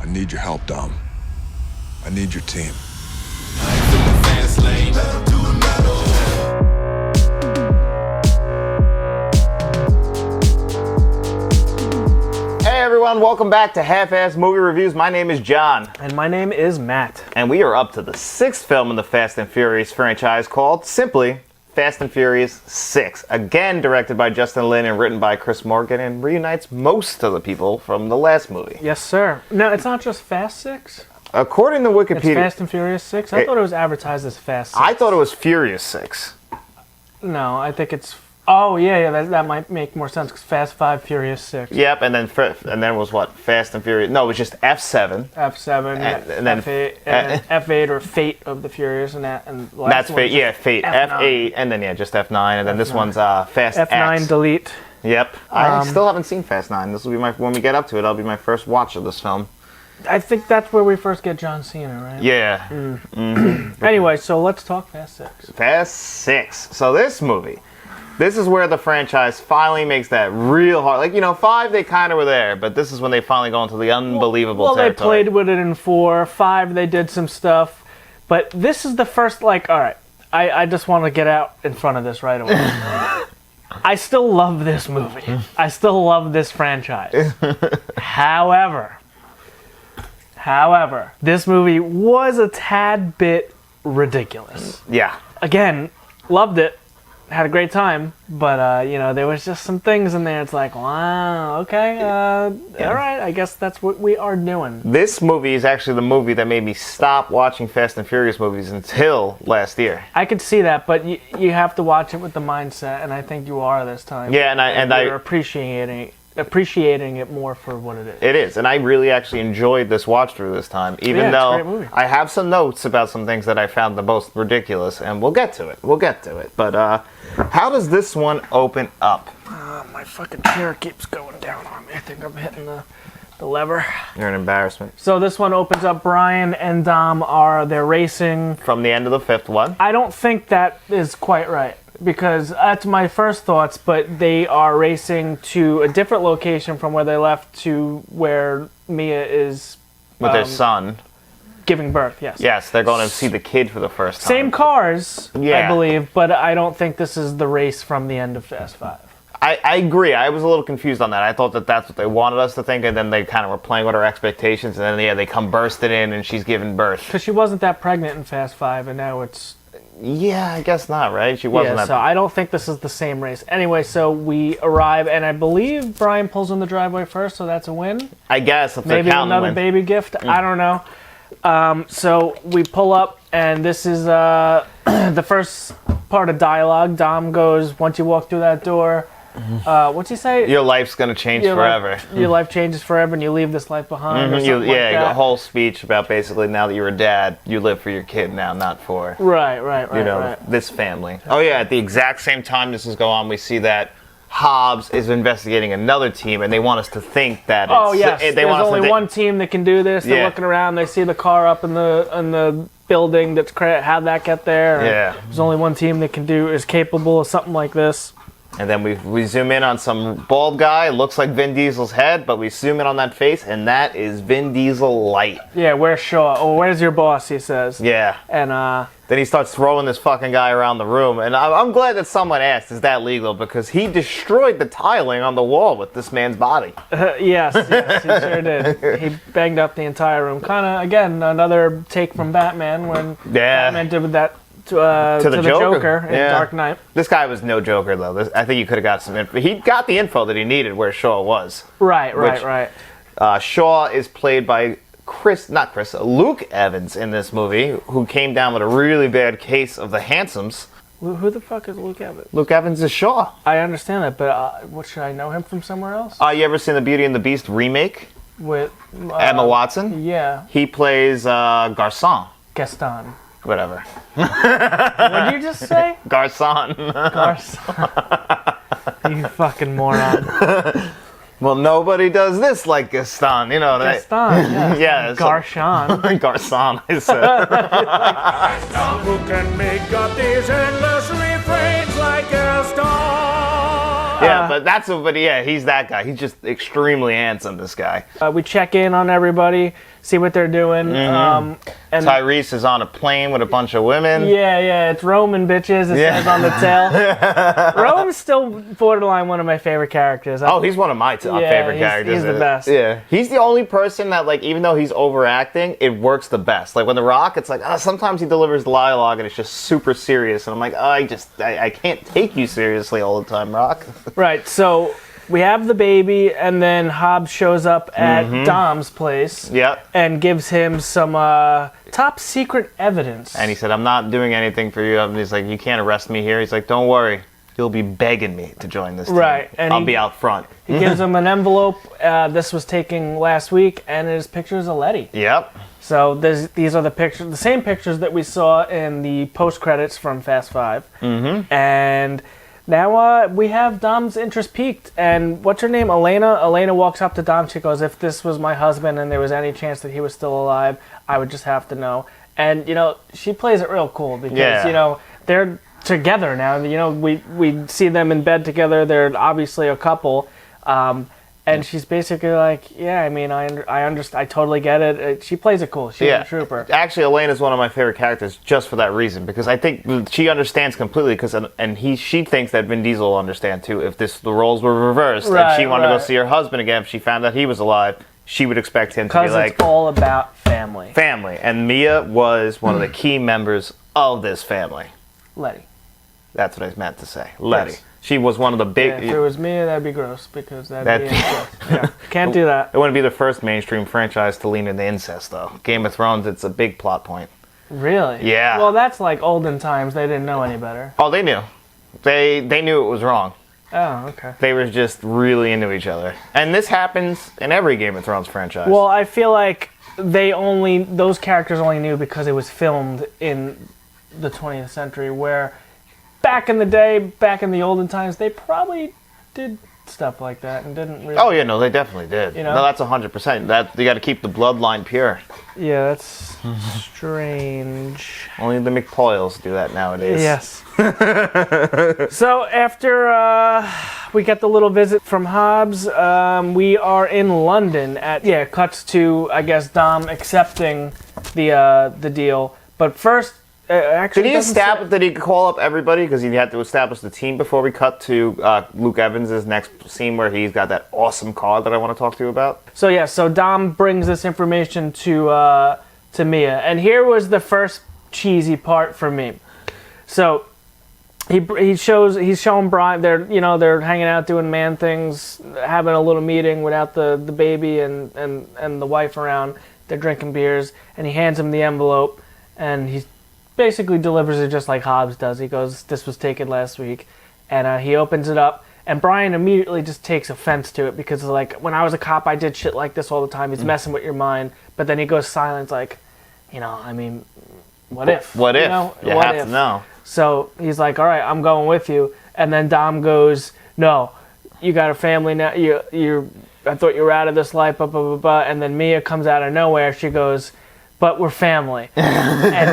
I need your help, Dom. I need your team. Hey everyone, welcome back to Half-Ass Movie Reviews. My name is John. And my name is Matt. And we are up to the 6th film in the Fast and Furious franchise called simply Fast and Furious 6. Again directed by Justin Lin and written by Chris Morgan, and reunites most of the people from the last movie. Yes, sir. No, it's not just Fast 6? According to Wikipedia... It's Fast and Furious 6? I thought it was advertised as Fast 6. I thought it was Furious 6. No, I think it's... Oh, yeah, that might make more sense, because Fast 5, Furious 6. Yep, and then was what? Fast and Furious... No, it was just F7. F7, and then F8, and F8, or Fate of the Furious, and that's Fate, yeah, Fate. F8, and then, yeah, just F9, and then this one's Fast F9 X. delete. Yep. I still haven't seen Fast 9. This will be when we get up to it, that'll be my first watch of this film. I think that's where we first get John Cena, right? Yeah. Anyway, so let's talk Fast 6. Fast 6. So this movie, this is where the franchise finally makes that real hard. Like, 5, they kind of were there, but this is when they finally go into the unbelievable territory. Well, they played with it in 4. 5, they did some stuff. But this is the first, all right, I just want to get out in front of this right away. I still love this movie. I still love this franchise. However, this movie was a tad bit ridiculous. Yeah. Again, loved it. Had a great time, but there was just some things in there. It's like, wow, okay, all right, I guess that's what we are doing. This movie is actually the movie that made me stop watching Fast and Furious movies until last year. I could see that, but you have to watch it with the mindset, and I think you are this time. Yeah, and you're appreciating it more for what it is. It is, and I really actually enjoyed this watch through this time, even though it's a great movie. I have some notes about some things that I found the most ridiculous, and we'll get to it. But how does this one open up? My fucking chair keeps going down on me. I think I'm hitting the lever. You're an embarrassment. So this one opens up. Brian and Dom they're racing. From the end of the 5th one. I don't think that is quite right, because that's my first thoughts, but they are racing to a different location from where they left to where Mia is... With their son. Giving birth, yes. Yes, they're going to see the kid for the first time. Same cars, yeah. I believe, but I don't think this is the race from the end of Fast 5. I agree. I was a little confused on that. I thought that that's what they wanted us to think, and then they kind of were playing with our expectations, and then, they come bursting in, and she's giving birth. Because she wasn't that pregnant in Fast 5, and now it's... Yeah, I guess not, right? She wasn't that... so I don't think this is the same race. Anyway, so we arrive, and I believe Brian pulls in the driveway first, so that's a win. I guess. If maybe another baby gift. I don't know. So we pull up, and this is the first part of dialogue. Dom goes, once you walk through that door, what's he say? Your life's going to change forever. Your life changes forever, and you leave this life behind, or something like that. A whole speech about basically now that you're a dad, you live for your kid now, not for... Right. This family. Oh, yeah, at the exact same time this is going on, we see that Hobbs is investigating another team, and they want us to think that it's... Oh, yes. There's only one team that can do this. They're looking around. They see the car up in the building. How'd that get there? Yeah. There's only one team that is capable of something like this. And then we zoom in on some bald guy. It looks like Vin Diesel's head, but we zoom in on that face, and that is Vin Diesel light. Yeah, where's Shaw? Oh, where's your boss, he says. Yeah. And then he starts throwing this fucking guy around the room. And I'm glad that someone asked, is that legal? Because he destroyed the tiling on the wall with this man's body. Yes, he sure did. He banged up the entire room. Kind of, again, another take from Batman when Batman did with that to the Joker in Dark Knight. This guy was no Joker, though. I think you could have got some info. He got the info that he needed where Shaw was. Right. Shaw is played by Luke Evans in this movie, who came down with a really bad case of the handsomes. Who the fuck is Luke Evans? Luke Evans is Shaw. I understand that, but what, should I know him from somewhere else? You ever seen the Beauty and the Beast remake? With Emma Watson? Yeah. He plays Gaston. Whatever. What did you just say? Garcon. You fucking moron. Well, nobody does this like Gaston, Gaston, yeah. Garcon. Garcon, I said. Who can make up these endless refrains like Gaston? Yeah, but yeah, he's that guy. He's just extremely handsome, this guy. We check in on everybody, see what they're doing. And Tyrese is on a plane with a bunch of women. Yeah, it's Roman bitches, it says on the tail. Rome's still borderline one of my favorite characters. Oh, he's one of my favorite characters. He's the best. Yeah. He's the only person that, like, even though he's overacting, it works the best. Like, when The Rock, it's like, sometimes he delivers dialogue and it's just super serious. And I'm like, I can't take you seriously all the time, Rock. Right, so we have the baby, and then Hobbs shows up at Dom's place. Yep. And gives him some top secret evidence. And he said, I'm not doing anything for you. And he's like, you can't arrest me here. He's like, don't worry. You'll be begging me to join this team. Right. And I'll be out front. He gives him an envelope. This was taken last week, and it is pictures of Letty. Yep. So these are the pictures, the same pictures that we saw in the post-credits from Fast 5. Mm-hmm. And now we have Dom's interest peaked. And what's her name? Elena. Elena walks up to Dom. She goes, if this was my husband and there was any chance that he was still alive, I would just have to know. And, she plays it real cool because, they're together now. We see them in bed together. They're obviously a couple. And she's basically like, yeah, I mean, I understand. I totally get it. She plays it cool. She's a trooper. Actually, Elena's one of my favorite characters just for that reason, because I think she understands completely. She thinks that Vin Diesel will understand too if the roles were reversed and she wanted to go see her husband again. If she found out he was alive, she would expect him to be like, because it's all about family. Family, and Mia was one of the key members of this family. Letty. That's what I meant to say. Letty. Yes. She was one of the big... Yeah, if it was Mia, that'd be gross, because that'd be incest. Yeah, can't do that. It wouldn't be the first mainstream franchise to lean into incest, though. Game of Thrones, it's a big plot point. Really? Yeah. Well, that's like olden times. They didn't know any better. Oh, they knew. They knew it was wrong. Oh, okay. They were just really into each other. And this happens in every Game of Thrones franchise. Well, I feel like those characters only knew because it was filmed in the 20th century, where... Back in the day, back in the olden times, they probably did stuff like that and didn't really... Oh, yeah, no, they definitely did. No, that's 100%. You got to keep the bloodline pure. Yeah, that's strange. Only the McPoyles do that nowadays. Yes. So after we get the little visit from Hobbs, we are in London cuts to, I guess, Dom accepting the deal. But first... Did he call up everybody? Because he had to establish the team before we cut to Luke Evans' next scene where he's got that awesome car that I want to talk to you about. So Dom brings this information to Mia. And here was the first cheesy part for me. So he's showing Brian, they're hanging out doing man things, having a little meeting without the baby and the wife around. They're drinking beers, and he hands him the envelope, and he's basically delivers it just like Hobbs does. He goes, this was taken last week. And he opens it up. And Brian immediately just takes offense to it because, like, when I was a cop, I did shit like this all the time. He's messing with your mind. But then he goes silent, like, I mean, what if? What if? You have to know. So he's like, all right, I'm going with you. And then Dom goes, no, you got a family now. I thought you were out of this life, blah, blah, blah, blah. And then Mia comes out of nowhere. She goes... But we're family. And,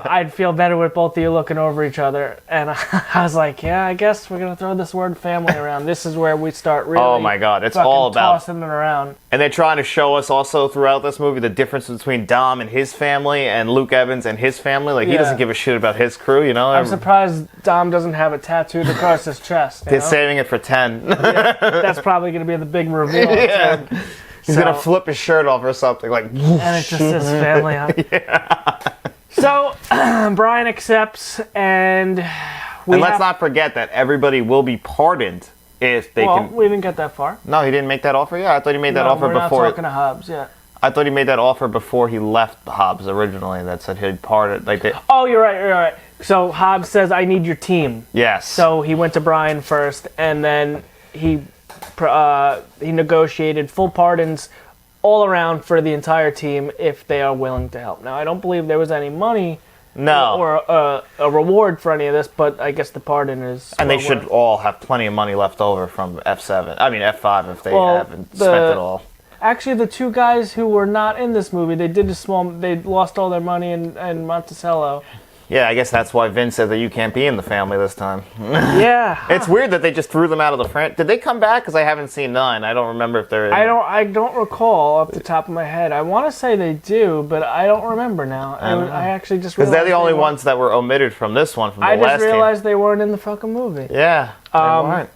I'd feel better with both of you looking over each other. And I was like, yeah, I guess we're going to throw this word family around. This is where we start really oh my God, it's all about tossing it around. And they're trying to show us also throughout this movie the difference between Dom and his family and Luke Evans and his family. Like, he doesn't give a shit about his crew, I'm surprised Dom doesn't have it tattooed across his chest. They're saving it for 10. That's probably going to be the big reveal. Yeah. He's going to flip his shirt off or something. Like, and it just says family on it. Yeah. So, Brian accepts, and let's not forget that everybody will be pardoned if they can... we didn't get that far. No, he didn't make that offer? Yeah, I thought he made that offer before... we're not talking to Hobbs yet. I thought he made that offer before he left Hobbs originally that said he'd pardon... Oh, you're right. So, Hobbs says, I need your team. Yes. So, he went to Brian first, and then he negotiated full pardons all around for the entire team if they are willing to help. Now, I don't believe there was any money or a reward for any of this, but I guess the pardon is... And they should all have plenty of money left over from F5 if they haven't spent it all. Actually, the two guys who were not in this movie, they lost all their money in Monticello. Yeah, I guess that's why Vin said that you can't be in the family this time. Yeah. It's weird that they just threw them out of the franchise. Did they come back? Because I haven't seen 9. I don't remember if they're in. I don't recall off the top of my head. I want to say they do, but I don't remember now. I actually just because realized they're the only ones that were omitted from this one from the I last just realized they weren't in the fucking movie. Yeah, they weren't.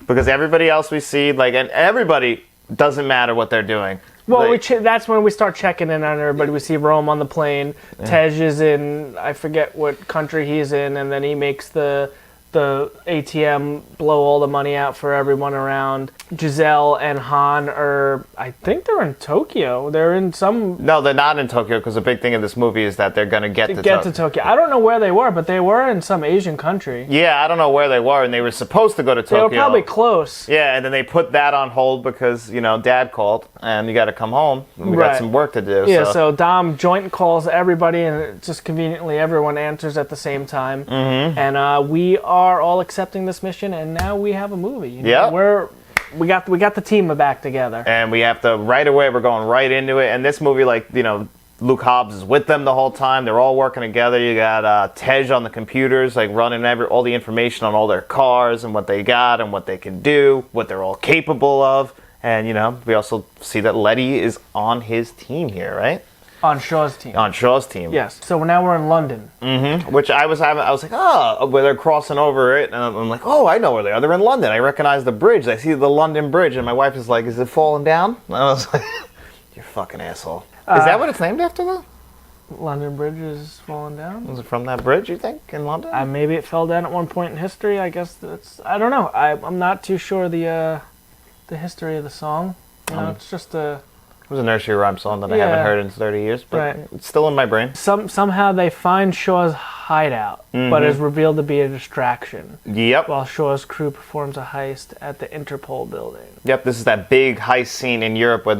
Because everybody else we see, like, and everybody doesn't matter what they're doing. Well, Like, that's when we start checking in on everybody. We see Rome on the plane. Yeah. Tej is in, I forget what country he's in, and then he makes the ATM blow all the money out for everyone around. Giselle and Han are, I think they're in Tokyo. They're in some... No, they're not in Tokyo, because the big thing of this movie is that they're going to get to Tokyo. I don't know where they were, but they were in some Asian country. Yeah, I don't know where they were, and they were supposed to go to Tokyo. They were probably close. Yeah, and then they put that on hold because, Dad called, and you got to come home. And we got some work to do. Yeah, so Dom joint calls everybody, and just conveniently everyone answers at the same time. Mm-hmm. And we are all accepting this mission, and now we have a movie. Yeah. We got the team back together. And we have to, right away, we're going right into it. And this movie, Luke Hobbs is with them the whole time. They're all working together. You got Tej on the computers, running all the information on all their cars and what they got and what they can do, what they're all capable of. And, we also see that Letty is on his team here, right? On Shaw's team. On Shaw's team. Yes. So now we're in London. Mm-hmm. Which I was like, where they're crossing over it. And I'm like, I know where they are. They're in London. I recognize the bridge. I see the London Bridge. And my wife is like, is it falling down? And I was like, you're fucking asshole. Is that what it's named after, though? London Bridge is falling down? Was it from that bridge, you think, in London? Maybe it fell down at one point in history. I guess I don't know. I'm not too sure the history of the song. It's just a... It was a nursery rhyme song that I haven't heard in 30 years, but it's still in my brain. Somehow they find Shaw's hideout, but is revealed to be a distraction. Yep. While Shaw's crew performs a heist at the Interpol building. Yep, this is that big heist scene in Europe when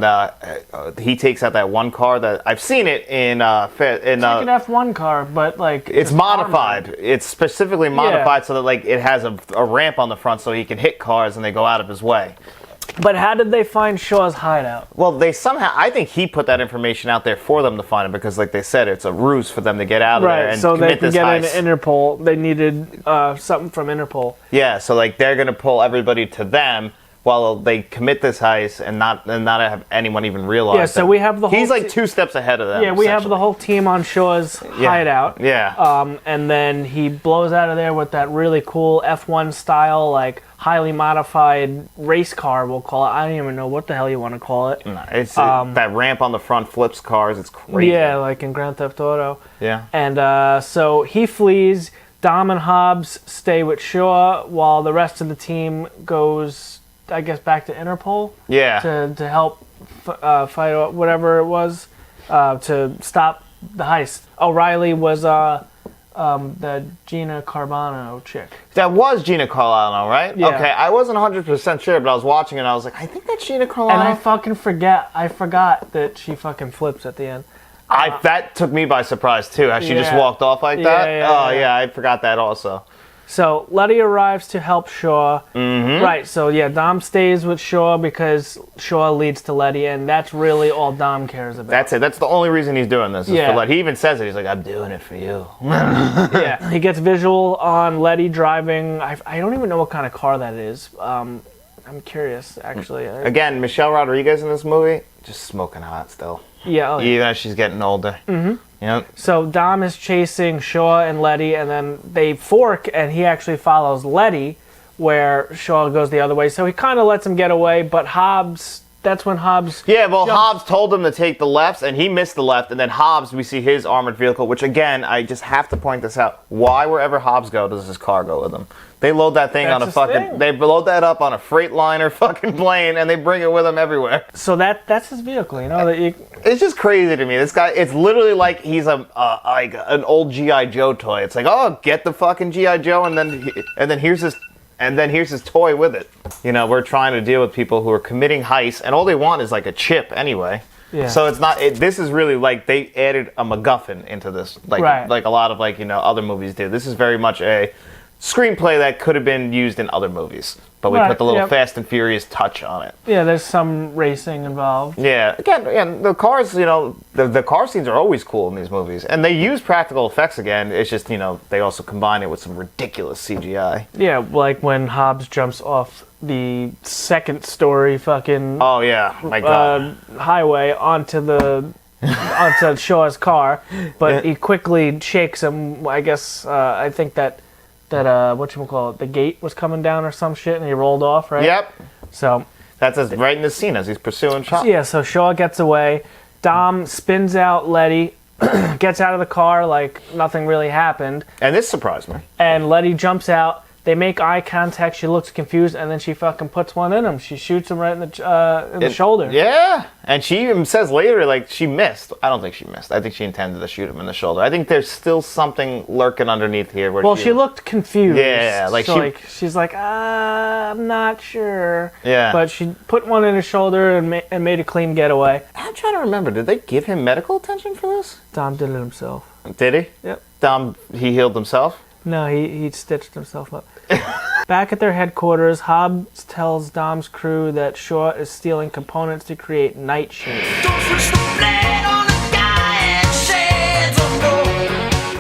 he takes out that one car that I've seen it in it's like an F1 car, but it's modified. Armored. It's specifically modified so that it has a ramp on the front so he can hit cars and they go out of his way. But how did they find Shaw's hideout? Well, I think he put that information out there for them to find it because, like they said, it's a ruse for them to get out of there and commit this heist. Right, so they can get into Interpol. They needed something from Interpol. Yeah, so they're going to pull everybody to them while they commit this heist and not have anyone even realize. Yeah, so we have the whole... He's 2 steps ahead of them. Yeah, we have the whole team on Shaw's hideout. Yeah. And then he blows out of there with that really cool F1 style, highly modified race car, we'll call it. I don't even know what the hell you want to call it. No, it's that ramp on the front flips cars. It's crazy. Yeah, like in Grand Theft Auto. Yeah. And so he flees. Dom and Hobbs stay with Shaw while the rest of the team goes, I guess, back to Interpol. Yeah. To help fight whatever it was to stop the heist. O'Reilly was... the Gina Carano chick. That was Gina Carano, right? Yeah. Okay, I wasn't 100% sure, but I was watching it and I was like, I think that's Gina Carano. And I forgot that she fucking flips at the end. That took me by surprise too, how she just walked off like that. Yeah, I forgot that also. So Letty arrives to help Shaw. Mm-hmm. Right, so Dom stays with Shaw because Shaw leads to Letty, and that's really all Dom cares about. That's it. That's the only reason he's doing this. Is for Letty. He even says it. He's like, I'm doing it for you. Yeah. He gets visual on Letty driving. I don't even know what kind of car that is. I'm curious, actually. Again, Michelle Rodriguez in this movie, just smoking hot still. Yeah. Even as she's getting older. Mm-hmm. Yep. So Dom is chasing Shaw and Letty, and then they fork, and he actually follows Letty, where Shaw goes the other way. So he kind of lets him get away, but Hobbs... That's when Hobbs... Yeah, well, Hobbs told him to take the lefts, and he missed the left. And then Hobbs, we see his armored vehicle, which, again, I just have to point this out. Why, wherever Hobbs goes, does his car go with him? They load that thing on a fucking... They load that up on a Freightliner fucking plane, and they bring it with them everywhere. So that's his vehicle, you know? It's just crazy to me. This guy, it's literally like he's like an old G.I. Joe toy. It's like, oh, get the fucking G.I. Joe, and then here's his... And then here's his toy with it. We're trying to deal with people who are committing heists, and all they want is like a chip anyway. Yeah. So it's not. This is really like they added a MacGuffin into this, like a lot of other movies do. This is very much screenplay that could have been used in other movies, but we Right, put the little yep. Fast and Furious touch on it. Yeah, there's some racing involved. Yeah, again, the cars, the car scenes are always cool in these movies, and they use practical effects again. It's just, they also combine it with some ridiculous CGI. Yeah, like when Hobbs jumps off the second story fucking Oh yeah, my God. highway onto Shaw's car, but he quickly shakes him. I guess I think that whatchamacallit, the gate was coming down or some shit, and he rolled off, right? Yep, So that's right in the scene as he's pursuing Shaw. yeah, so Shaw gets away. Dom spins out Letty, gets out of the car like nothing really happened, And this surprised me. and Letty jumps out. They make eye contact. She looks confused, and then she fucking puts one in him. She shoots him right in the shoulder. Yeah, and she even says later, like, she missed. I don't think she missed. I think she intended to shoot him in the shoulder. I think there's still something lurking underneath here. Where Well, she looked confused. Yeah, like so she's like, I'm not sure. Yeah. But she put one in his shoulder and made a clean getaway. I'm trying to remember. Did they give him medical attention for this? Dom did it himself. Did he? Yep. Dom, he healed himself? No, he stitched himself up. Back at their headquarters, Hobbs tells Dom's crew that Shaw is stealing components to create Nightshade.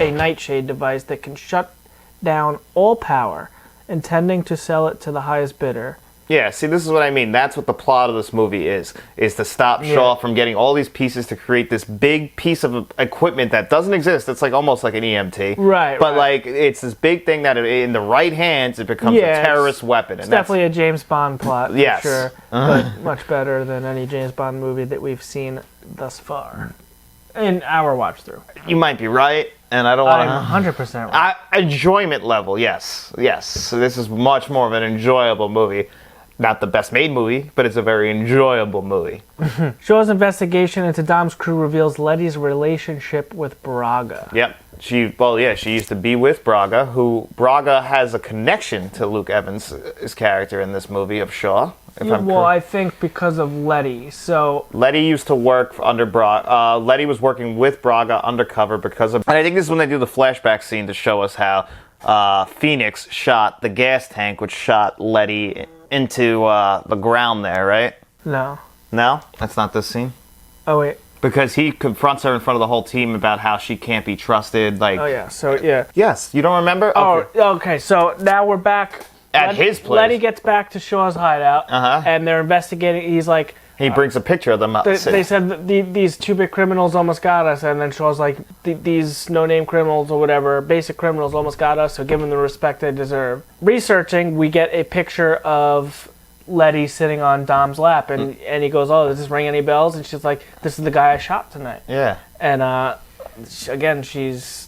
A Nightshade device that can shut down all power, intending to sell it to the highest bidder. Yeah, see, this is what I mean. That's what the plot of this movie is to stop Shaw from getting all these pieces to create this big piece of equipment that doesn't exist. It's like almost like an EMT. Right, But, right. like, it's this big thing that in the right hands, it becomes a terrorist weapon. It's definitely a James Bond plot, Yes. for sure. But much better than any James Bond movie that we've seen thus far. In our watch through. You might be right, and I don't want I'm to... 100% right. Enjoyment level, yes. So this is much more of an enjoyable movie. Not the best made movie, but it's a very enjoyable movie. Shaw's investigation into Dom's crew reveals Letty's relationship with Braga. Yep. She used to be with Braga, who Braga has a connection to Luke Evans' his character in this movie of Shaw. I think because of Letty. So Letty used to work under Braga. Letty was working with Braga undercover because of... And I think this is when they do the flashback scene to show us how Phoenix shot the gas tank, which shot Letty into the ground there, right? no. No? That's not this scene? Oh wait. Because he confronts her in front of the whole team about how she can't be trusted. Like, Oh yeah. So yeah. yes, you don't remember? Okay. Oh, okay. So now we're back At his place. Letty gets back to Shaw's hideout, and they're investigating. He's like, He brings a picture of them up. they said that these two big criminals almost got us, and then Shaw's like, these no-name criminals or whatever, basic criminals almost got us, so give them the respect they deserve. Researching, we get a picture of Letty sitting on Dom's lap, and he goes, oh, does this ring any bells? And she's like, this is the guy I shot tonight. Yeah. And again, she's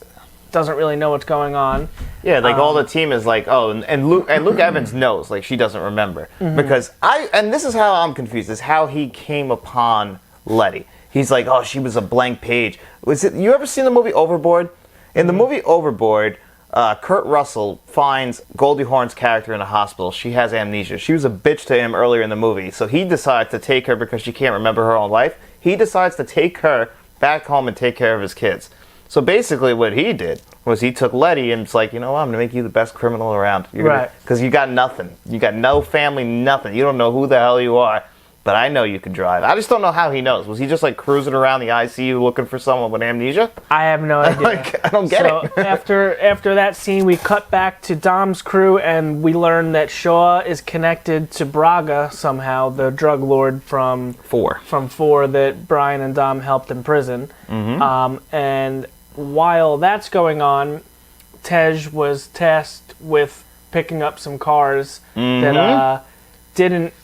doesn't really know what's going on. Yeah, like all the team is like, oh, and Luke Evans knows, like she doesn't remember. Because and this is how I'm confused, is how he came upon Letty. He's like, oh, she was a blank page. You ever seen the movie Overboard? In the movie Overboard, Kurt Russell finds Goldie Hawn's character in a hospital. She has amnesia. She was a bitch to him earlier in the movie, so he decides to take her because she can't remember her own life. He decides to take her back home and take care of his kids. So basically what he did was he took Letty and it's like, you know what, I'm going to make you the best criminal around. Right. Because you got nothing. You got no family, nothing. You don't know who the hell you are. But I know you can drive. I just don't know how he knows. Was he just like cruising around the ICU looking for someone with amnesia? I have no idea. I don't get it. after that scene, we cut back to Dom's crew, and we learn that Shaw is connected to Braga somehow, the drug lord from 4 that Brian and Dom helped in prison. And while that's going on, Tej was tasked with picking up some cars that didn't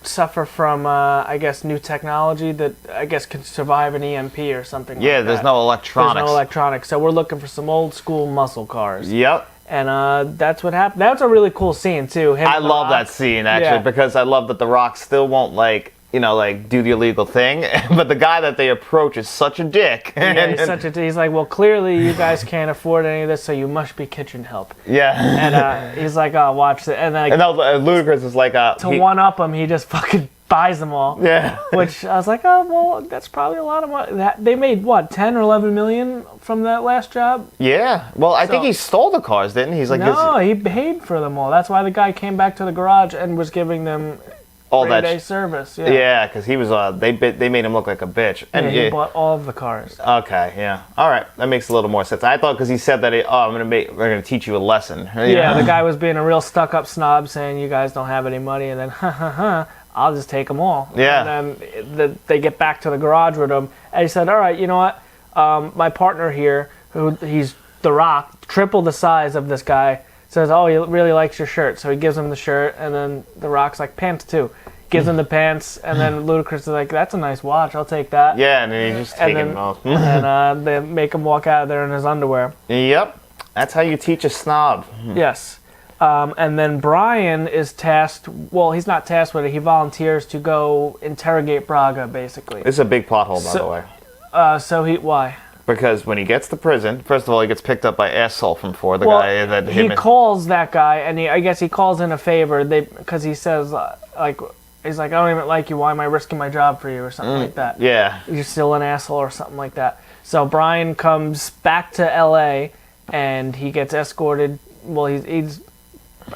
suffer from, I guess, new technology that I guess can survive an EMP or something like that. Yeah, there's no electronics. There's no electronics. So we're looking for some old school muscle cars. Yep. And that's what happened. That's a really cool scene, too. I love that scene, actually, because I love that The Rock still won't, like, do the illegal thing. But the guy that they approach is such a dick. Yeah, he's like, well, clearly you guys can't afford any of this, so you must be kitchen help. Yeah. And he's like, oh, watch it. And then, Ludacris is like... to one-up him, he just fucking buys them all. Yeah. Which I was like, oh, well, that's probably a lot of money. They made, what, 10 or 11 million from that last job? Yeah. Well, I think he stole the cars, didn't he? He's like, no, he paid for them all. That's why the guy came back to the garage and was giving them all that day service. Yeah, yeah, because he was they made him look like a bitch. And he bought all of the cars. Okay, yeah, all right, that makes a little more sense. I thought because he said that, we're gonna teach you a lesson. Yeah, the guy was being a real stuck-up snob, saying you guys don't have any money, and then I'll just take them all. Yeah. And then they get back to the garage with him, and he said, all right, you know what? My partner here, he's The Rock, triple the size of this guy, says, oh, he really likes your shirt. So he gives him the shirt, and then The Rock's like, pants too. Gives him the pants, and then Ludacris is like, that's a nice watch, I'll take that. Yeah, and then he just take him off. And they make him walk out of there in his underwear. Yep, that's how you teach a snob. Yes. And then Brian is tasked, well, he's not tasked with it, he volunteers to go interrogate Braga, basically. This is a big plot hole, by the way. Why? Because when he gets to prison, first of all, he gets picked up by Asshole from 4, the guy that he calls that guy, and I guess he calls in a favor, because he says, he's like, I don't even like you, why am I risking my job for you, or something like that. Yeah. You're still an asshole, or something like that. So Brian comes back to L.A., and he gets escorted, well, he's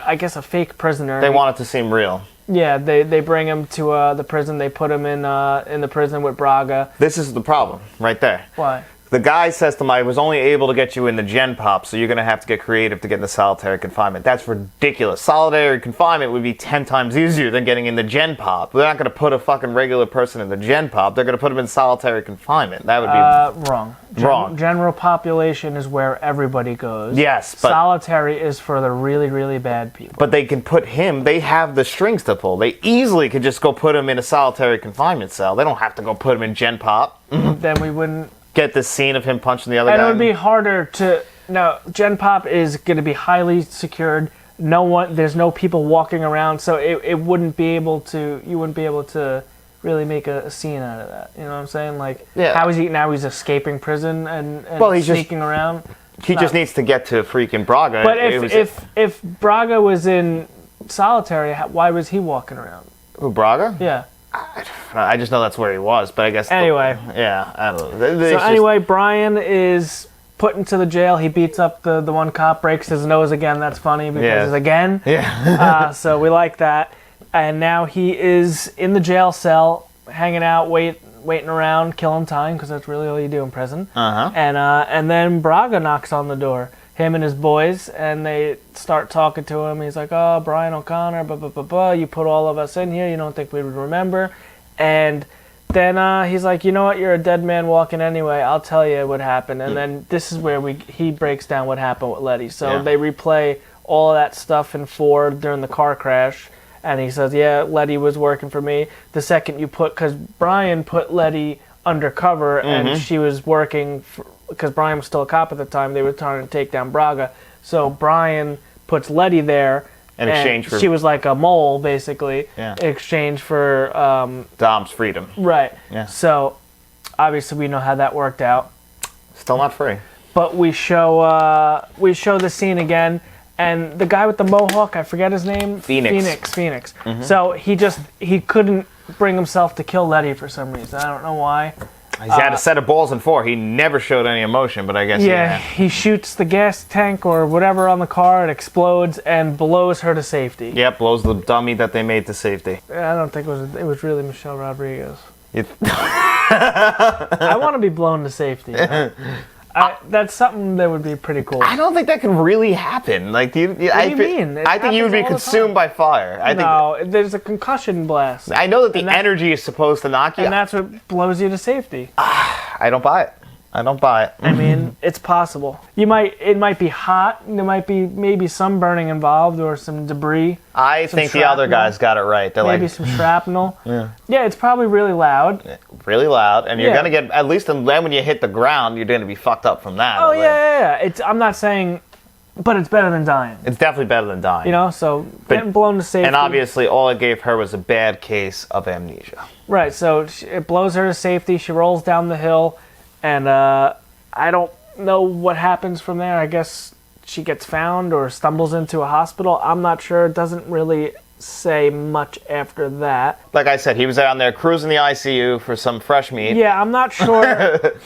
I guess, a fake prisoner. They want it to seem real. Yeah, they bring him to the prison, they put him in the prison with Braga. This is the problem, right there. Why? The guy says to him, I was only able to get you in the Gen Pop, so you're going to have to get creative to get into solitary confinement. That's ridiculous. Solitary confinement would be 10 times easier than getting in the Gen Pop. They're not going to put a fucking regular person in the Gen Pop. They're going to put him in solitary confinement. That would be... Wrong. Wrong. General population is where everybody goes. Yes, but... Solitary is for the really, really bad people. But they can put him... They have the strings to pull. They easily could just go put him in a solitary confinement cell. They don't have to go put him in Gen Pop. Then we wouldn't... Get this scene of him punching the other guy. And it would be harder to... No, Gen Pop is going to be highly secured. There's no people walking around, so it wouldn't be able to... You wouldn't be able to really make a scene out of that. You know what I'm saying? Like, how is he... Now he's escaping prison and he's sneaking around. He just needs to get to freaking Braga. But if Braga was in solitary, why was he walking around? Who, Braga? Yeah. I just know that's where he was, but I guess... Anyway. I don't know. So anyway, Brian is put into the jail. He beats up the one cop, breaks his nose again. That's funny because it's again. Yeah. So we like that. And now he is in the jail cell, hanging out, waiting around, killing time, because that's really all you do in prison. Uh-huh. And then Braga knocks on the door. Him and his boys, and they start talking to him. He's like, oh, Brian O'Connor, blah, blah, blah, blah. You put all of us in here. You don't think we would remember? And then he's like, you know what? You're a dead man walking anyway. I'll tell you what happened. And then this is where he breaks down what happened with Letty. So they replay all of that stuff in 4 during the car crash. And he says, yeah, Letty was working for me. The second you because Brian put Letty undercover, and she was working because Brian was still a cop at the time. They were trying to take down Braga. So Brian puts Letty there. In exchange for... She was like a mole, basically. Yeah. In exchange for... Dom's freedom. Right. Yeah. So, obviously, we know how that worked out. Still not free. But we show the scene again, and the guy with the mohawk, I forget his name. Phoenix. Mm-hmm. So he couldn't bring himself to kill Letty for some reason. I don't know why. He's had a set of balls in 4. He never showed any emotion, but I guess he shoots the gas tank or whatever on the car. It explodes and blows her to safety. Yep, blows the dummy that they made to safety. I don't think it was really Michelle Rodriguez. I want to be blown to safety. That's something that would be pretty cool. I don't think that can really happen. Like, what do you mean? I think you would be consumed by fire. There's a concussion blast. I know that the energy is supposed to knock you out. And that's what blows you to safety. I don't buy it. I mean, it's possible. It might be hot. There might be maybe some burning involved or some debris. I think the other guys got it right. They're maybe some shrapnel. Yeah, it's probably really loud. Really loud, and you're gonna get, at least then when you hit the ground, you're gonna be fucked up from that. Oh yeah. I'm not saying, but it's better than dying. It's definitely better than dying. You know, so getting blown to safety. And obviously, all it gave her was a bad case of amnesia. Right. So it blows her to safety. She rolls down the hill. And I don't know what happens from there. I guess she gets found or stumbles into a hospital. I'm not sure. It doesn't really say much after that. Like I said, he was down there cruising the ICU for some fresh meat. Yeah, I'm not sure.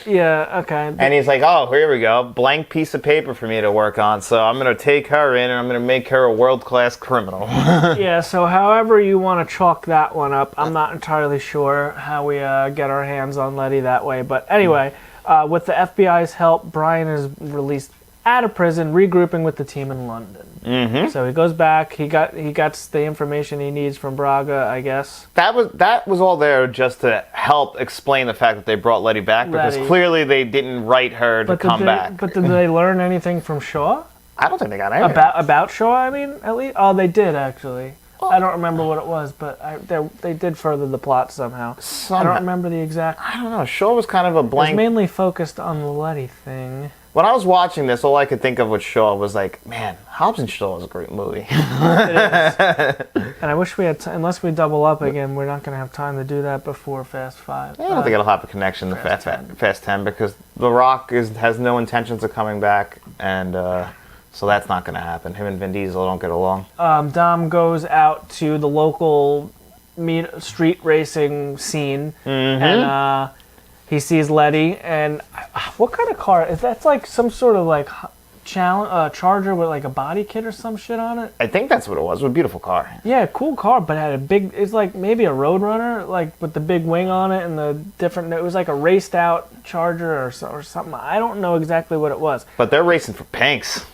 Yeah, okay. And he's like, oh, here we go. Blank piece of paper for me to work on. So I'm going to take her in and I'm going to make her a world-class criminal. Yeah, so however you want to chalk that one up, I'm not entirely sure how we get our hands on Letty that way. But anyway, with the FBI's help, Brian is released out of prison, regrouping with the team in London. Mm-hmm. So he goes back. He got the information he needs from Braga, I guess. That was all there just to help explain the fact that they brought Letty back, because clearly they didn't write her to come back. But did they learn anything from Shaw? I don't think they got anything. About Shaw, I mean, at least? Oh, they did, actually. I don't remember what it was, but they did further the plot somehow. I don't remember the exact... I don't know. Shaw was kind of a blank... It was mainly focused on the Letty thing. When I was watching this, all I could think of with Shaw was like, man, Hobbs and Shaw is a great movie. It is. And I wish we had... unless we double up again, we're not going to have time to do that before Fast 5. I don't think it'll have a connection to Fast 10 because The Rock has no intentions of coming back, and... so that's not going to happen. Him and Vin Diesel don't get along. Dom goes out to the local street racing scene, and he sees Letty. And what kind of car is that? Like some sort of like Charger with like a body kit or some shit on it. I think that's what it was. It was a beautiful car. Yeah, cool car, but it had a big. It's like maybe a Roadrunner, like with the big wing on it and the different. It was like a raced out Charger or something. I don't know exactly what it was. But they're racing for pinks.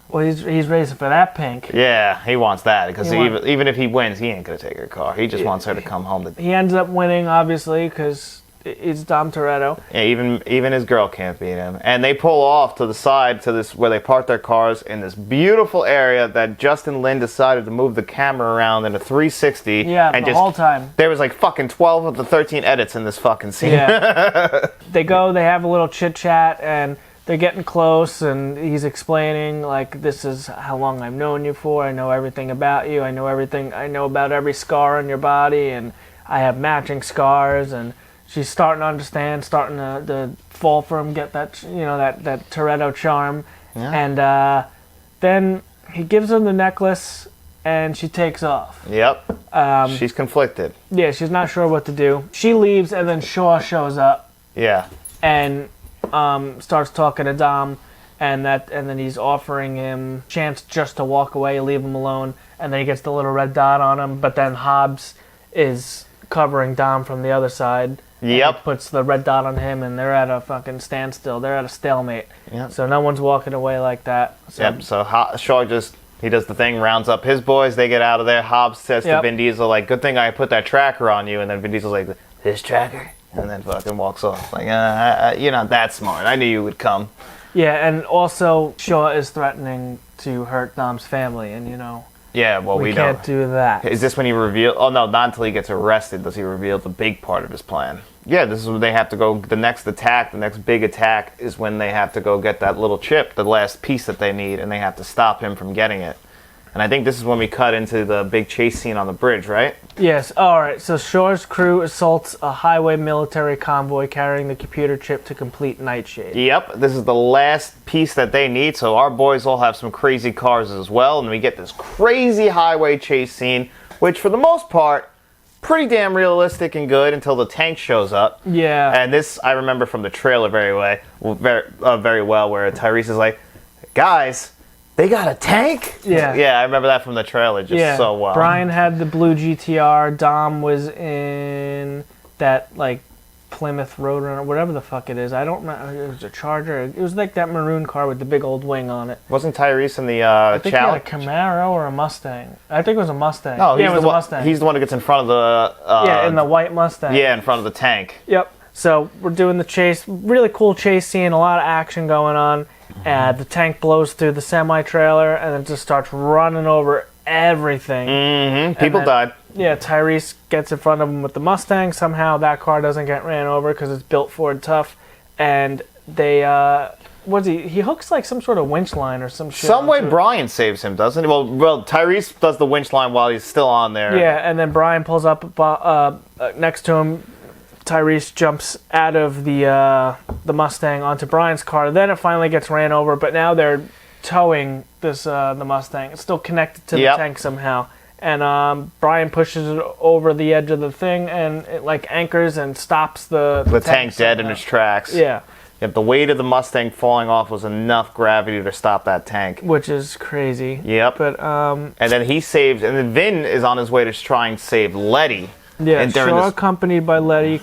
Well, he's racing for that pink. Yeah, he wants that because even if he wins, he ain't gonna take her car. He just wants her to come home. He ends up winning, obviously, because it's Dom Toretto. Yeah, even his girl can't beat him. And they pull off to the side to this where they park their cars in this beautiful area that Justin Lin decided to move the camera around in a 360. Yeah, and the whole time. There was like fucking 12 of the 13 edits in this fucking scene. Yeah. They have a little chit chat and. They're getting close, and he's explaining, like, this is how long I've known you for. I know everything about you. I know everything. I know about every scar on your body, and I have matching scars. And she's starting to understand, starting to fall for him, get that, that Toretto charm. Yeah. And then he gives her the necklace, and she takes off. Yep. She's conflicted. Yeah, she's not sure what to do. She leaves, and then Shaw shows up. Yeah. And... starts talking to Dom, and then he's offering him a chance just to walk away, leave him alone, and then he gets the little red dot on him, but then Hobbs is covering Dom from the other side. Yep. Puts the red dot on him, and they're at a fucking standstill. They're at a stalemate. Yep. So no one's walking away like that. So. Yep, so Shaw he does the thing, rounds up his boys, they get out of there. Hobbs says to Vin Diesel, like, good thing I put that tracker on you, and then Vin Diesel's like, this tracker? And then fucking walks off. Like, you're not that smart. I knew you would come. Yeah, and also Shaw is threatening to hurt Dom's family, and Yeah, well, we can't do that. Is this when he revealed? Oh no, not until he gets arrested does he reveal the big part of his plan. Yeah, this is when they have to go. The next big attack is when they have to go get that little chip, the last piece that they need, and they have to stop him from getting it. And I think this is when we cut into the big chase scene on the bridge, right? Yes. All right. So Shaw's crew assaults a highway military convoy carrying the computer chip to complete Nightshade. Yep. This is the last piece that they need. So our boys all have some crazy cars as well. And we get this crazy highway chase scene, which for the most part, pretty damn realistic and good until the tank shows up. Yeah. And this, I remember from the trailer very well, where Tyrese is like, guys... They got a tank? Yeah. Yeah, I remember that from the trailer just so well. Brian had the blue GTR. Dom was in that, like, Plymouth Roadrunner, whatever the fuck it is. I don't remember. It was a Charger. It was like that maroon car with the big old wing on it. Wasn't Tyrese in the I think he had a Camaro or a Mustang. I think it was a Mustang. No, it was a Mustang. He's the one who gets in front of the... in the white Mustang. Yeah, in front of the tank. Yep. So we're doing the chase. Really cool chase scene. A lot of action going on. The tank blows through the semi-trailer and then just starts running over everything. Mm-hmm. People died. Yeah, Tyrese gets in front of him with the Mustang. Somehow that car doesn't get ran over because it's built Ford tough. And they, he hooks like some sort of winch line or some shit. Some way Brian saves him, doesn't he? Well, Tyrese does the winch line while he's still on there. Yeah, and then Brian pulls up next to him. Tyrese jumps out of the Mustang onto Brian's car. Then it finally gets ran over, but now they're towing the Mustang. It's still connected to the tank somehow. and Brian pushes it over the edge of the thing, and it like anchors and stops the tank dead in its tracks. Yeah. Yep, the weight of the Mustang falling off was enough gravity to stop that tank. Which is crazy. Yep. But and then he saves, and then Vin is on his way to try and save Letty. yeah, and Shaw accompanied by Letty.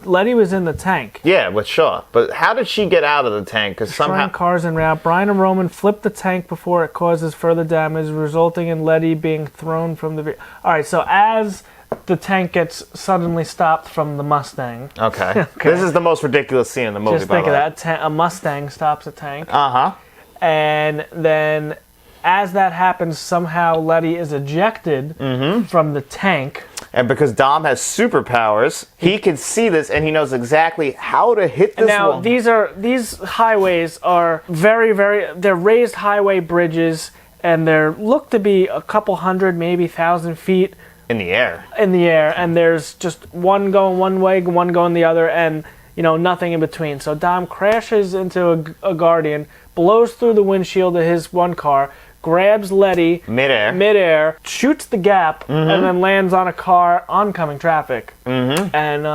Letty was in the tank. Yeah, with Shaw. But how did she get out of the tank? Because somehow Trying cars en route. Brian and Roman flip the tank before it causes further damage, resulting in Letty being thrown from the vehicle. All right, so as the tank gets suddenly stopped from the Mustang. Okay. This is the most ridiculous scene in the movie. Just think of that. A Mustang stops a tank. Uh-huh. And then as that happens, somehow Letty is ejected from the tank. And because Dom has superpowers, he can see this and he knows exactly how to hit this Now, wall. these highways are very, very... They're raised highway bridges, and they're look to be a couple hundred, maybe 1,000 feet in the air. And there's just one going one way, one going the other, and nothing in between. So Dom crashes into a Guardian, blows through the windshield of his one car, grabs Letty midair, shoots the gap, and then lands on a car oncoming traffic. And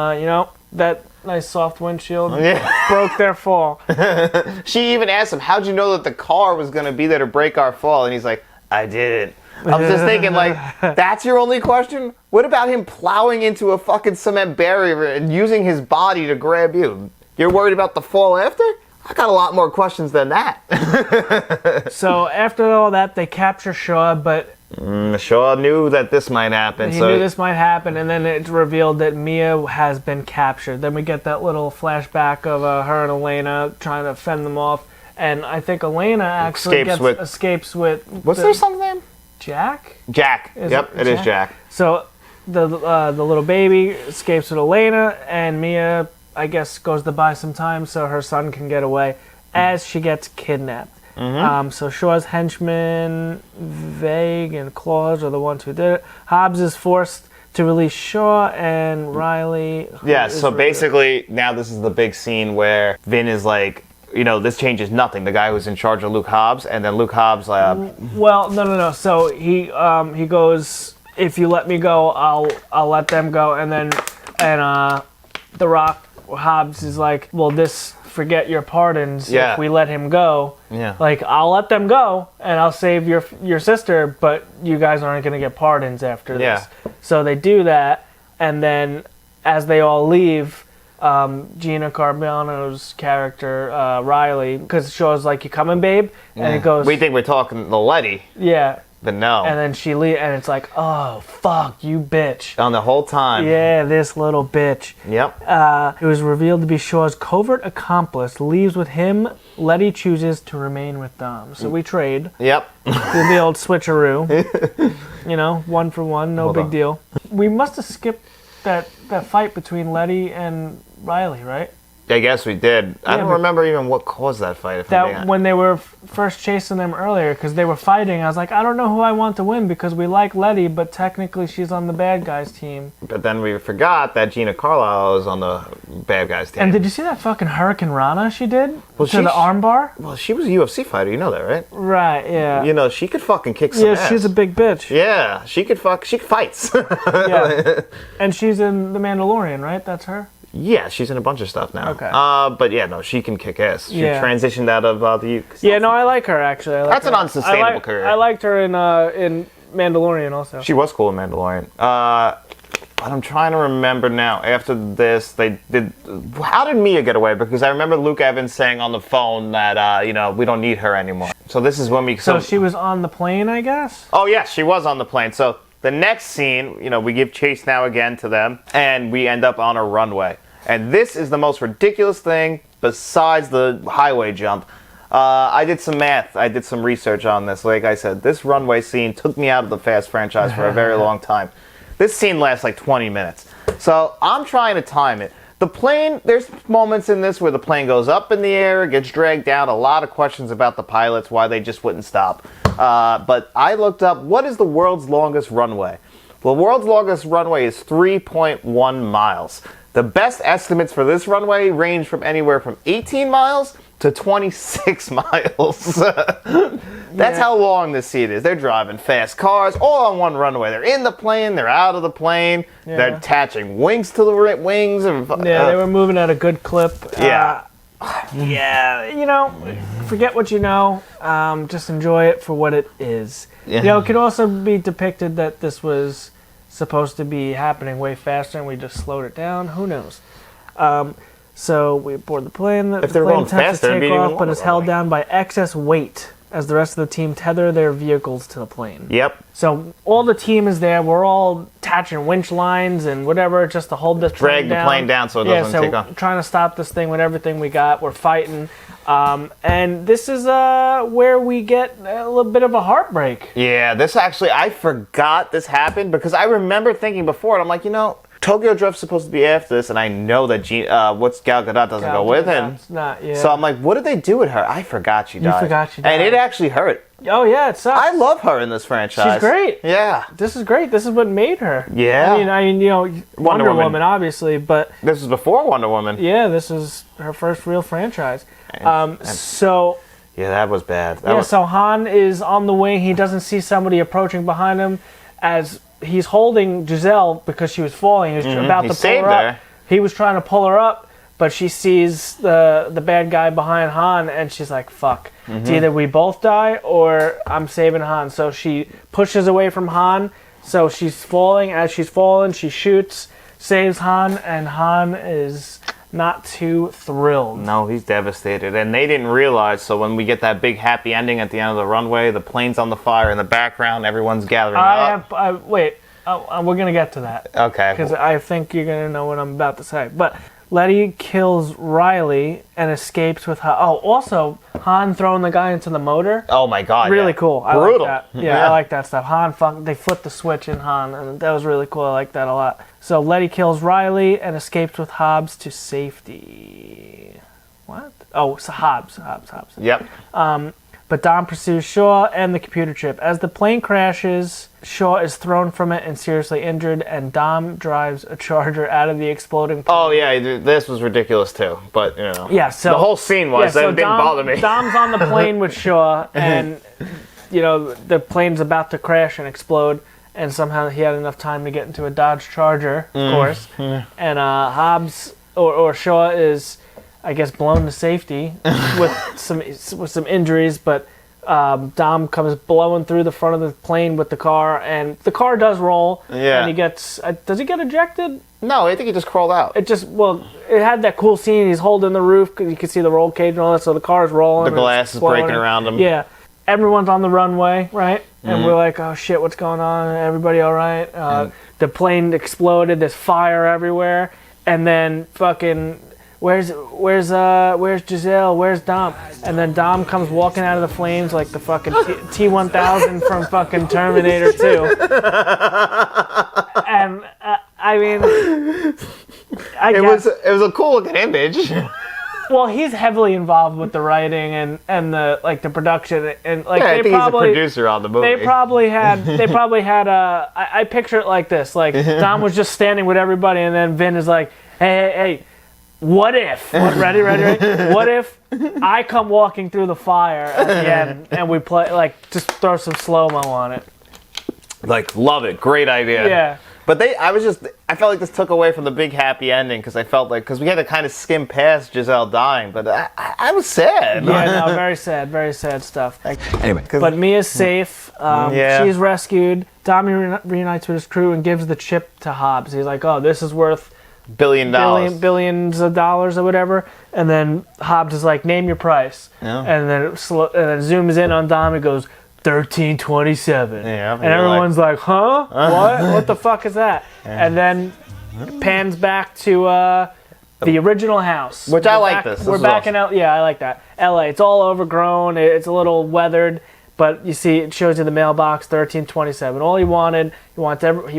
that nice soft windshield broke their fall. She even asked him, "How'd you know that the car was going to be there to break our fall?" And he's like, "I didn't." I was just thinking, like, that's your only question? What about him plowing into a fucking cement barrier and using his body to grab you? You're worried about the fall after? I got a lot more questions than that. So after all that, they capture Shaw, but... Shaw knew that this might happen. He knew this might happen, and then it's revealed that Mia has been captured. Then we get that little flashback of her and Elena trying to fend them off, and I think Elena actually escapes with... What's their son's name? Jack? Jack. It is Jack. So the little baby escapes with Elena, and Mia, I guess, goes to buy some time so her son can get away as she gets kidnapped. So Shaw's henchmen, Vague and Claus, are the ones who did it. Hobbs is forced to release Shaw, and Riley... Yeah, so basically, now this is the big scene where Vin is like... this changes nothing. The guy who's in charge of Luke Hobbs, and then Luke Hobbs... Well, no. So he goes, if you let me go, I'll let them go. And The Rock, Hobbs is like, well, forget your pardons if we let him go. Yeah. Like, I'll let them go, and I'll save your sister, but you guys aren't going to get pardons after this. Yeah. So they do that, and then as they all leave... Gina Carano's character, Riley, because Shaw's like, "You coming, babe?" And it goes, "We think we're talking to Letty." Yeah. But no. And then she leaves, and it's like, "Oh, fuck, you bitch." On the whole time. Yeah, this little bitch. Yep. It was revealed to be Shaw's covert accomplice. Leaves with him. Letty chooses to remain with Dom. So we trade. Yep. Do the old switcheroo. 1 for 1, no big deal. We must have skipped that fight between Letty and Riley, right? I guess we did. I don't remember even what caused that fight. When they were first chasing them earlier, because they were fighting, I was like, I don't know who I want to win, because we like Letty, but technically she's on the bad guys team. But then we forgot that Gina Carlisle is on the bad guys team. And did you see that fucking Hurricane Rana she did? To the armbar? Well, she was a UFC fighter, you know that, right? Right, yeah. She could fucking kick some ass. Yeah, she's a big bitch. Yeah, she fights. Yeah. And she's in The Mandalorian, right? That's her? Yeah, she's in a bunch of stuff now. Okay. But yeah, no, she can kick ass. She transitioned out of the... Yeah, no, I like her, actually. That's an unsustainable career. I liked her in Mandalorian also. She was cool in Mandalorian. But I'm trying to remember now. After this, they did... How did Mia get away? Because I remember Luke Evans saying on the phone that, we don't need her anymore. So this is when we... So she was on the plane, I guess? Oh, yeah, she was on the plane. So the next scene, we give chase now again to them, and we end up on a runway. And this is the most ridiculous thing besides the highway jump. I did some math. I did some research on this. Like I said, this runway scene took me out of the Fast franchise for a very long time. This scene lasts like 20 minutes. So I'm trying to time it. The plane, there's moments in this where the plane goes up in the air, gets dragged down. A lot of questions about the pilots, why they just wouldn't stop. But I looked up, what is the world's longest runway? Well, the world's longest runway is 3.1 miles. The best estimates for this runway range from anywhere from 18 miles to 26 miles. That's how long this scene is. They're driving fast cars, all on one runway. They're in the plane, they're out of the plane, they're attaching wings to the wings. And, yeah, they were moving at a good clip. Yeah. Forget what you know. Just enjoy it for what it is. Yeah. It could also be depicted that this was supposed to be happening way faster and we just slowed it down. Who knows? So we board the plane. If they're going faster, to take off, but is held down by excess weight as the rest of the team tether their vehicles to the plane. Yep. So all the team is there. We're all attaching winch lines and whatever just to hold this drag the plane down so it doesn't take off. Trying to stop this thing with everything we got. We're fighting. And this is where we get a little bit of a heartbreak. Yeah, this actually, I forgot this happened because I remember thinking before, and I'm like, Tokyo Drift's supposed to be after this, and I know that Gal Gadot doesn't go with him. Not, yeah. So I'm like, what did they do with her? I forgot she died. You forgot she died. And it actually hurt. Oh, yeah, it sucks. I love her in this franchise. She's great. Yeah. This is great. This is what made her. Yeah. I mean, Wonder Woman, obviously, but... This was before Wonder Woman. Yeah, this is her first real franchise. So... Yeah, that was bad. So Han is on the wing. He doesn't see somebody approaching behind him as... He's holding Giselle because she was falling. He was about to pull her up. He was trying to pull her up, but she sees the bad guy behind Han, and she's like, fuck. It's either we both die or I'm saving Han. So she pushes away from Han. So she's falling. As she's falling, she shoots, saves Han, and Han is not too thrilled. No, he's devastated. And they didn't realize, so when we get that big happy ending at the end of the runway, the plane's on the fire in the background, everyone's gathering up. Wait, we're going to get to that. Okay. Because I think you're going to know what I'm about to say. But Letty kills Riley and escapes with her. Oh, also, Han throwing the guy into the motor. Oh my god, really cool. I brutal. like that. Yeah, I like that stuff. They flipped the switch in Han, and that was really cool. I like that a lot. So Letty kills Riley and escapes with Hobbs to safety. What? Oh, so Hobbs. Yep. But Dom pursues Shaw and the computer chip. As the plane crashes, Shaw is thrown from it and seriously injured, and Dom drives a Charger out of the exploding plane. Oh, yeah, this was ridiculous, too. But, Yeah, so... The whole scene was, that didn't bother me. Dom's on the plane with Shaw, and, the plane's about to crash and explode, and somehow he had enough time to get into a Dodge Charger, of course. And Hobbs, or Shaw is... I guess blown to safety with some injuries, but Dom comes blowing through the front of the plane with the car, and the car does roll. Yeah. And he gets. Does he get ejected? No, I think he just crawled out. It had that cool scene. He's holding the roof because you can see the roll cage and all that. So the car's rolling. The glass is breaking around him. Yeah. Everyone's on the runway, right? And we're like, oh shit, what's going on? Everybody all right? The plane exploded. There's fire everywhere, and then fucking. Where's Giselle? Where's Dom? And then Dom comes walking out of the flames like the fucking T-1000 from fucking Terminator 2. And I mean, it was a cool looking image. Well, he's heavily involved with the writing and the production and like I think he's a producer on the movie. They probably had I picture it like this: like Dom was just standing with everybody, and then Vin is like, hey. What if? Ready? What if I come walking through the fire at the end and we play, just throw some slow-mo on it? Love it. Great idea. Yeah. But I felt like this took away from the big happy ending because I felt like, because we had to kind of skim past Giselle dying, but I was sad. Yeah, no, very sad stuff. Anyway. But Mia's safe. She's rescued. Dom reunites with his crew and gives the chip to Hobbs. He's like, oh, this is worth... billions of dollars or whatever, and then Hobbs is like, name your price, and then it zooms in on Dom. It goes $13.27, and everyone's like, huh? What the fuck is that? And then pans back to the original house, which I like. We're back in L.A. Yeah, I like that. L.A. It's all overgrown. It's a little weathered. But you see, it shows you the mailbox, $13.27. All he wanted, he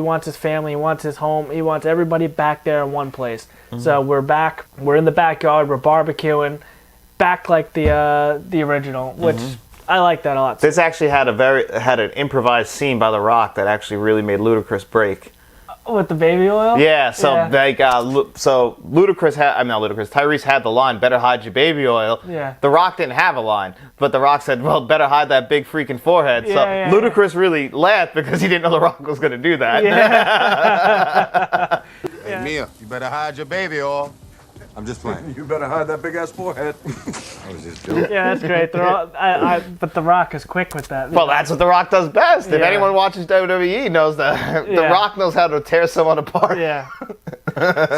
wants his family, he wants his home, he wants everybody back there in one place. So we're back, we're in the backyard, we're barbecuing, back like the original, which I like that a lot. This actually had an improvised scene by The Rock that actually really made Ludacris break. With the baby oil? Yeah, so Yeah. like, so Ludacris had, not Ludacris, Tyrese had the line, "Better hide your baby oil." Yeah. The Rock didn't have a line, but The Rock said, "Well, better hide that big freaking forehead." So Yeah, Ludacris really laughed because he didn't know The Rock was going to do that. Yeah. Hey, Mia, you better hide your baby oil. I'm just playing. You better hide that big ass forehead. I was just joking. Yeah, that's great. But The Rock is quick with that. Well, that's what The Rock does best. If Yeah. anyone watches WWE knows that The Yeah. Rock knows how to tear someone apart. Yeah.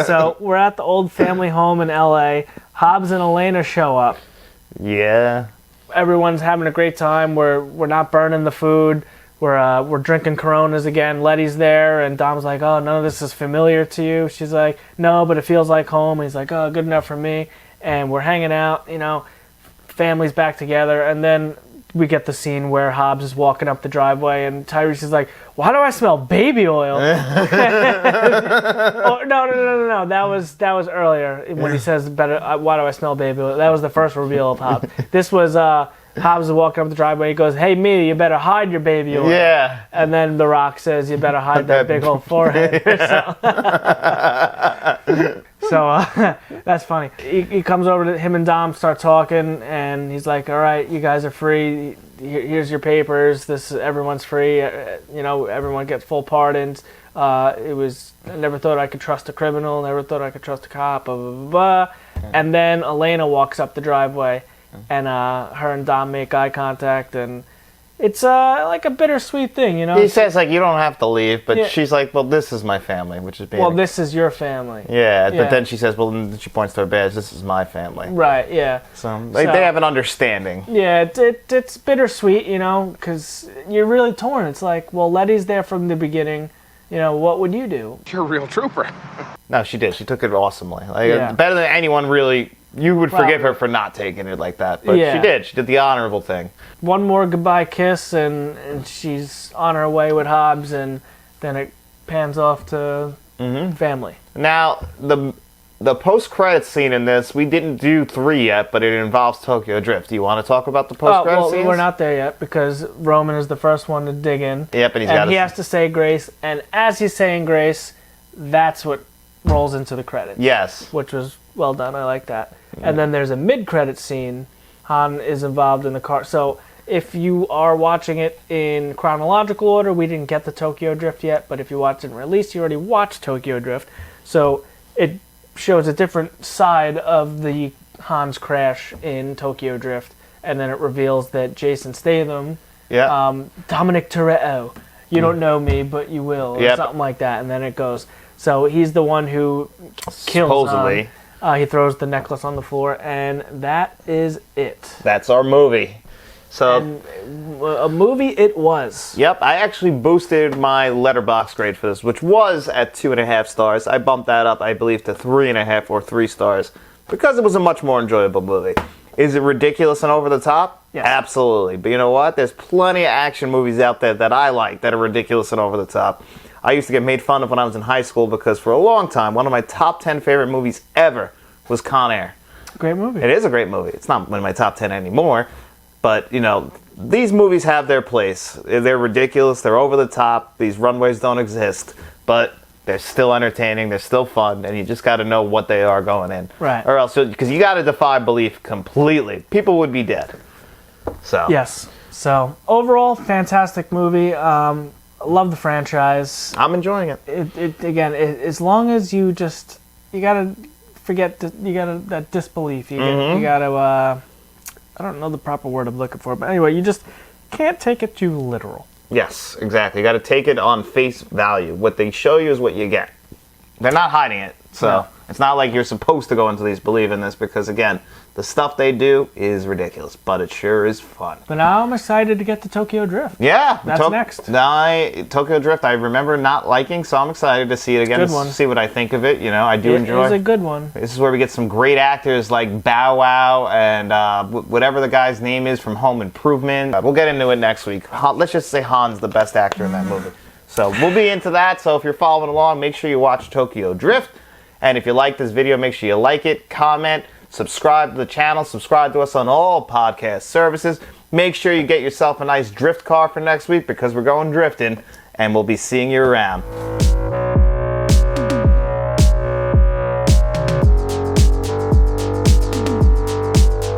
So we're at the old family home in L.A. Hobbs and Elena show up. Yeah. Everyone's having a great time. We're not burning the food. We're drinking Coronas again. Letty's there, and Dom's like, "Oh, none of this is familiar to you." She's like, "No, but it feels like home." And he's like, "Oh, good enough for me." And we're hanging out, family's back together, and then we get the scene where Hobbs is walking up the driveway, and Tyrese is like, "Why do I smell baby oil?" Oh, no. That was earlier when he says, "Better. Why do I smell baby oil?" That was the first reveal of Hobbs. This was Hobbs is walking up the driveway. He goes, "Hey, Mia, you better hide your baby oil." Yeah. And then The Rock says, "You better hide that big old forehead." So that's funny. He comes over to him and Dom start talking, and he's like, "All right, you guys are free. Here's your papers. Everyone's free. Everyone gets full pardons. I never thought I could trust a criminal. Never thought I could trust a cop. Blah blah blah." Blah. And then Elena walks up the driveway, and her and Dom make eye contact, and it's like a bittersweet thing, He says, like, "You don't have to leave," but Yeah. she's like, "Well, this is my family," which is being... Well, this is your family. Yeah, Yeah. but then she says, well, then she points to her badge, "This is my family." Right, yeah. So they have an understanding. Yeah, it's bittersweet, because you're really torn. It's like, well, Letty's there from the beginning. What would you do? You're a real trooper. No, she did. She took it awesomely. Like, Yeah. better than anyone really... You would forgive Well, her for not taking it like that, but Yeah. she did. She did the honorable thing. One more goodbye kiss, and she's on her way with Hobbs, and then it pans off to family. Now, the post-credits scene in this, we didn't do 3 yet, but it involves Tokyo Drift. Do you want to talk about the post-credits scenes? We're not there yet, because Roman is the first one to dig in. Yep, and he has to say grace, and as he's saying grace, that's what rolls into the credits. Yes. Which was well done. I like that. And then there's a mid-credit scene. Han is involved in the car. So if you are watching it in chronological order, we didn't get the Tokyo Drift yet, but if you watched it in release, you already watched Tokyo Drift. So it shows a different side of the Han's crash in Tokyo Drift, and then it reveals that Jason Statham, Dominic Toretto, you don't know me, but you will, or something like that, and then it goes. So he's the one who kills Supposedly. Han. He throws the necklace on the floor, and that is it. That's our movie. So, And a movie it was. yep, I actually boosted my letterbox grade for this, which was at 2.5 stars. I bumped that up, I believe, to 3.5 or 3 stars because it was a much more enjoyable movie. Is it ridiculous and over the top? Yes. Absolutely. But you know what? There's plenty of action movies out there that I like that are ridiculous and over the top. I used to get made fun of when I was in high school because for a long time, one of my top 10 favorite movies ever was Con Air. Great movie. It is a great movie. It's not one of my top 10 anymore, but, these movies have their place. They're ridiculous. They're over the top. These runways don't exist, but they're still entertaining. They're still fun, and you just got to know what they are going in. Right. Or else, because you got to defy belief completely. People would be dead. So. Yes. So overall, fantastic movie. Love the franchise. I'm enjoying it. As long as you gotta forget, that disbelief. You gotta, I don't know the proper word I'm looking for, but anyway, you just can't take it too literal. Yes, exactly. You got to take it on face value. What they show you is what you get. They're not hiding it, so No. it's not like you're supposed to go into these believing this because, again, the stuff they do is ridiculous, but it sure is fun. But now I'm excited to get to Tokyo Drift. Yeah, That's next. Tokyo Drift, I remember not liking, so I'm excited to see it again. Good one. See what I think of it. I do enjoy. It was a good one. This is where we get some great actors like Bow Wow and whatever the guy's name is from Home Improvement. We'll get into it next week. Let's just say Han's the best actor in that movie. So we'll be into that. So if you're following along, make sure you watch Tokyo Drift. And if you like this video, make sure you like it, comment, subscribe to the channel, subscribe to us on all podcast services. Make sure you get yourself a nice drift car for next week because we're going drifting, and we'll be seeing you around.